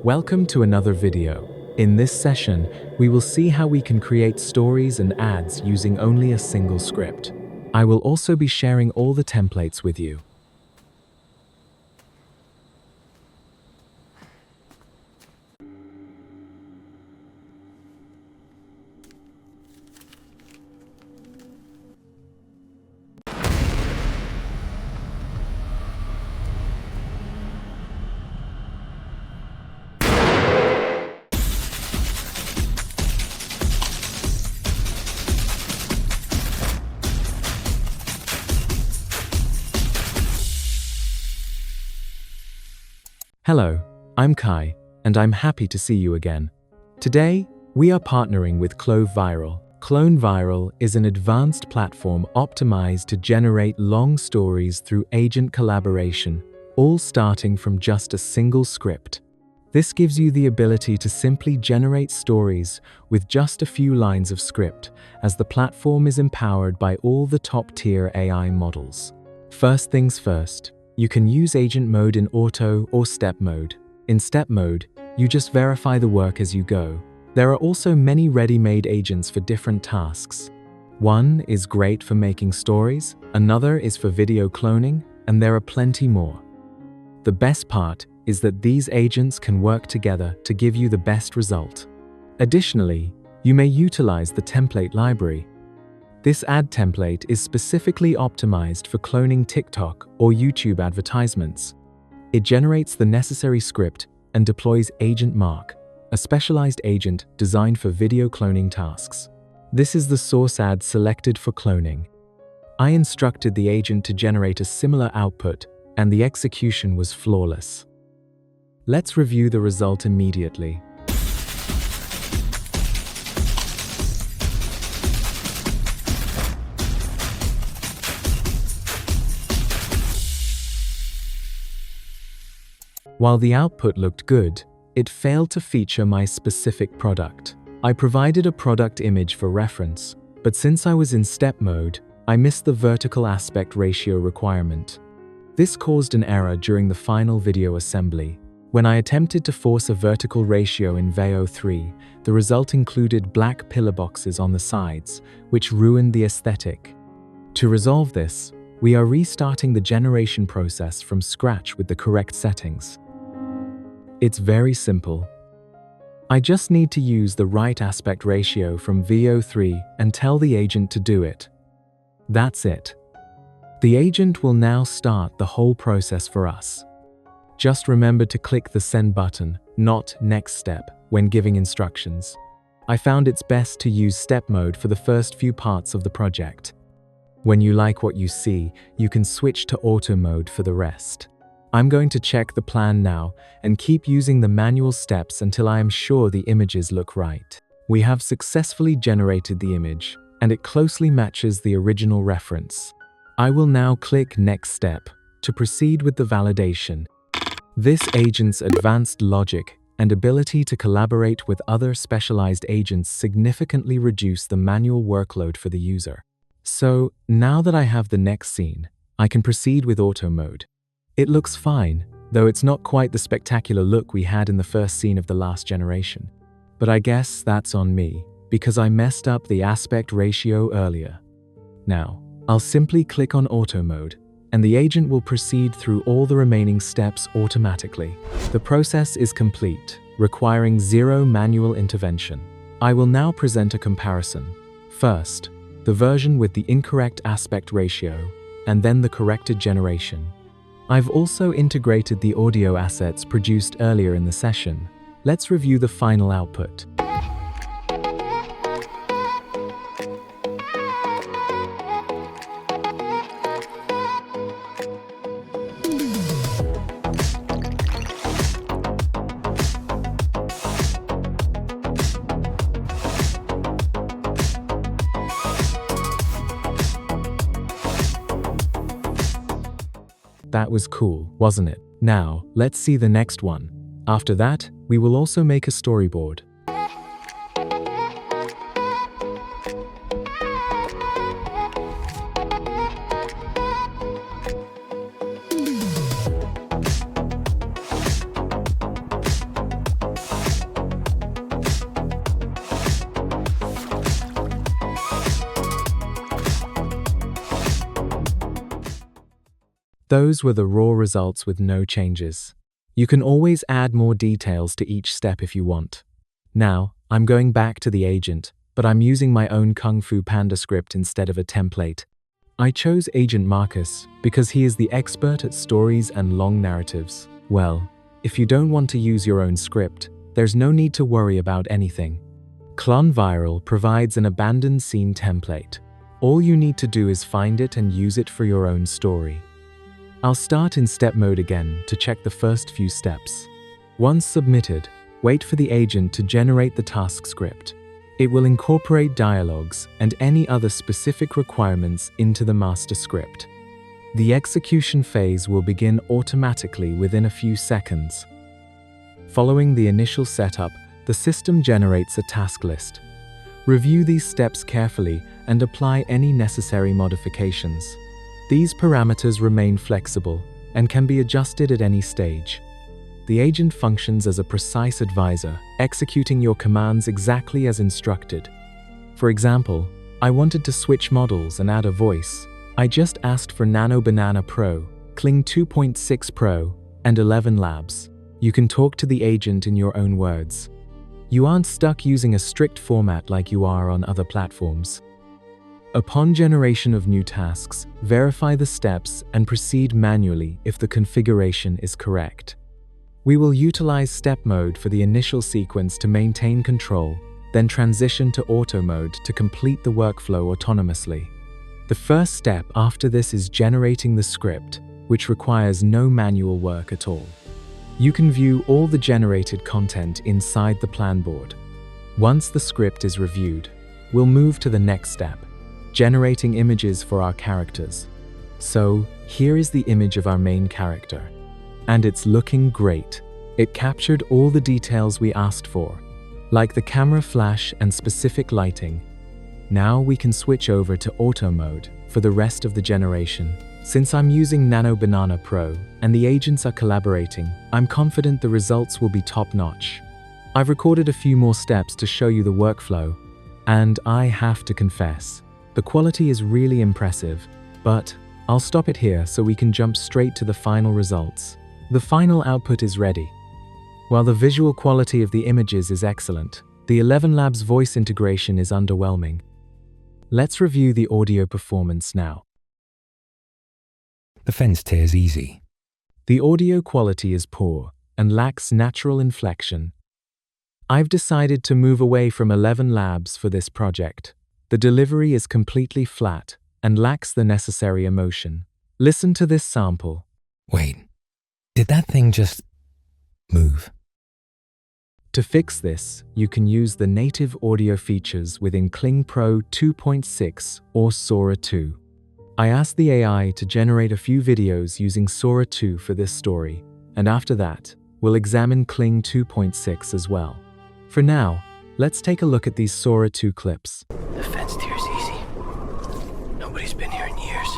Welcome to another video. In this session, we will see how we can create stories and ads using only a single script. I will also be sharing all the templates with you. Hello, I'm Kai, and I'm happy to see you again. Today, we are partnering with CloneViral. CloneViral is an advanced platform optimized to generate long stories through agent collaboration, all starting from just a single script. This gives you the ability to simply generate stories with just a few lines of script, as the platform is empowered by all the top-tier AI models. First things first. You can use agent mode in auto or step mode. In step mode, you just verify the work as you go. There are also many ready-made agents for different tasks. One is great for making stories, another is for video cloning, and there are plenty more. The best part is that these agents can work together to give you the best result. Additionally, you may utilize the template library. This ad template is specifically optimized for cloning TikTok or YouTube advertisements. It generates the necessary script and deploys Agent Mark, a specialized agent designed for video cloning tasks. This is the source ad selected for cloning. I instructed the agent to generate a similar output, and the execution was flawless. Let's review the result immediately. While the output looked good, it failed to feature my specific product. I provided a product image for reference, but since I was in step mode, I missed the vertical aspect ratio requirement. This caused an error during the final video assembly. When I attempted to force a vertical ratio in Veo 3, the result included black pillar boxes on the sides, which ruined the aesthetic. To resolve this, we are restarting the generation process from scratch with the correct settings. It's very simple. I just need to use the right aspect ratio from Veo 3 and tell the agent to do it. That's it. The agent will now start the whole process for us. Just remember to click the send button, not next step, when giving instructions. I found it's best to use step mode for the first few parts of the project. When you like what you see, you can switch to auto mode for the rest. I'm going to check the plan now and keep using the manual steps until I am sure the images look right. We have successfully generated the image, and it closely matches the original reference. I will now click Next Step to proceed with the validation. This agent's advanced logic and ability to collaborate with other specialized agents significantly reduce the manual workload for the user. So, now that I have the next scene, I can proceed with auto mode. It looks fine, though it's not quite the spectacular look we had in the first scene of the last generation. But I guess that's on me, because I messed up the aspect ratio earlier. Now, I'll simply click on auto mode, and the agent will proceed through all the remaining steps automatically. The process is complete, requiring zero manual intervention. I will now present a comparison. First, the version with the incorrect aspect ratio, and then the corrected generation. I've also integrated the audio assets produced earlier in the session. Let's review the final output. That was cool, wasn't it? Now, let's see the next one. After that, we will also make a storyboard. Those were the raw results with no changes. You can always add more details to each step if you want. Now, I'm going back to the agent, but I'm using my own Kung Fu Panda script instead of a template. I chose Agent Marcus because he is the expert at stories and long narratives. Well, if you don't want to use your own script, there's no need to worry about anything. CloneViral provides an abandoned scene template. All you need to do is find it and use it for your own story. I'll start in step mode again to check the first few steps. Once submitted, wait for the agent to generate the task script. It will incorporate dialogues and any other specific requirements into the master script. The execution phase will begin automatically within a few seconds. Following the initial setup, the system generates a task list. Review these steps carefully and apply any necessary modifications. These parameters remain flexible and can be adjusted at any stage. The agent functions as a precise advisor, executing your commands exactly as instructed. For example, I wanted to switch models and add a voice. I just asked for Nano Banana Pro, Kling 2.6 Pro, and 11 Labs. You can talk to the agent in your own words. You aren't stuck using a strict format like you are on other platforms. Upon generation of new tasks, verify the steps and proceed manually if the configuration is correct. We will utilize step mode for the initial sequence to maintain control, then transition to auto mode to complete the workflow autonomously. The first step after this is generating the script, which requires no manual work at all. You can view all the generated content inside the plan board. Once the script is reviewed, we'll move to the next step, generating images for our characters. So, here is the image of our main character. And it's looking great. It captured all the details we asked for, like the camera flash and specific lighting. Now we can switch over to auto mode for the rest of the generation. Since I'm using Nano Banana Pro and the agents are collaborating, I'm confident the results will be top-notch. I've recorded a few more steps to show you the workflow, and I have to confess, the quality is really impressive, but I'll stop it here so we can jump straight to the final results. The final output is ready. While the visual quality of the images is excellent, the 11 Labs voice integration is underwhelming. Let's review the audio performance now. The fence tears easy. The audio quality is poor and lacks natural inflection. I've decided to move away from 11 Labs for this project. The delivery is completely flat and lacks the necessary emotion. Listen to this sample. Wait, did that thing just move? To fix this, you can use the native audio features within Kling Pro 2.6 or Sora 2. I asked the AI to generate a few videos using Sora 2 for this story, and after that, we'll examine Kling 2.6 as well. For now, let's take a look at these Sora 2 clips. The fence tears easy. Nobody's been here in years.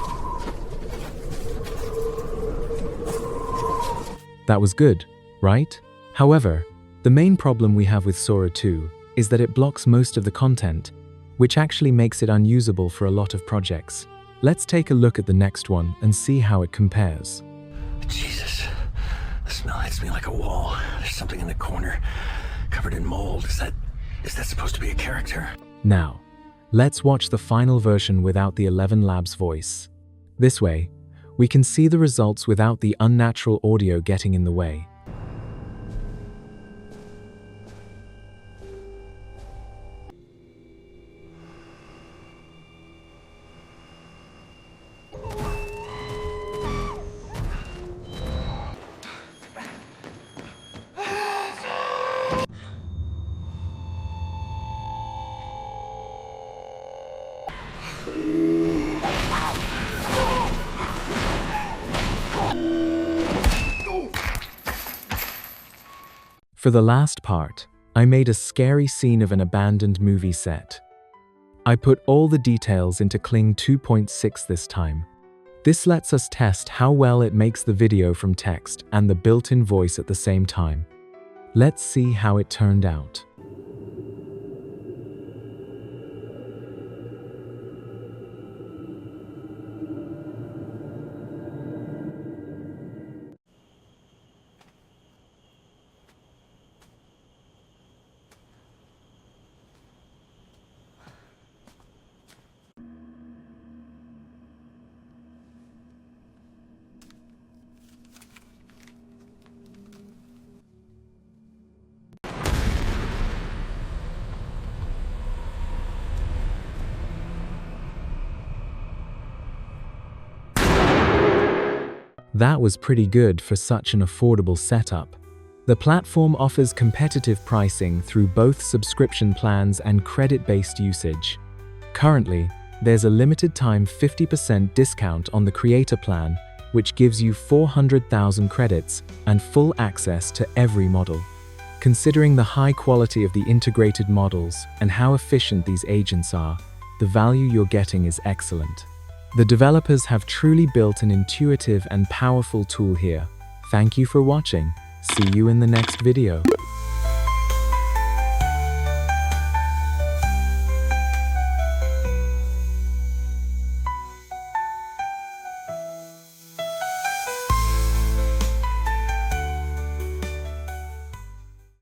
That was good, right? However, the main problem we have with Sora 2 is that it blocks most of the content, which actually makes it unusable for a lot of projects. Let's take a look at the next one and see how it compares. Jesus, the smell hits me like a wall. There's something in the corner, covered in mold. Is that supposed to be a character? Now, let's watch the final version without the 11 Labs voice. This way, we can see the results without the unnatural audio getting in the way. For the last part, I made a scary scene of an abandoned movie set. I put all the details into Kling 2.6 this time. This lets us test how well it makes the video from text and the built-in voice at the same time. Let's see how it turned out. That was pretty good for such an affordable setup. The platform offers competitive pricing through both subscription plans and credit-based usage. Currently, there's a limited-time 50% discount on the Creator Plan, which gives you 400,000 credits and full access to every model. Considering the high quality of the integrated models and how efficient these agents are, the value you're getting is excellent. The developers have truly built an intuitive and powerful tool here. Thank you for watching. See you in the next video.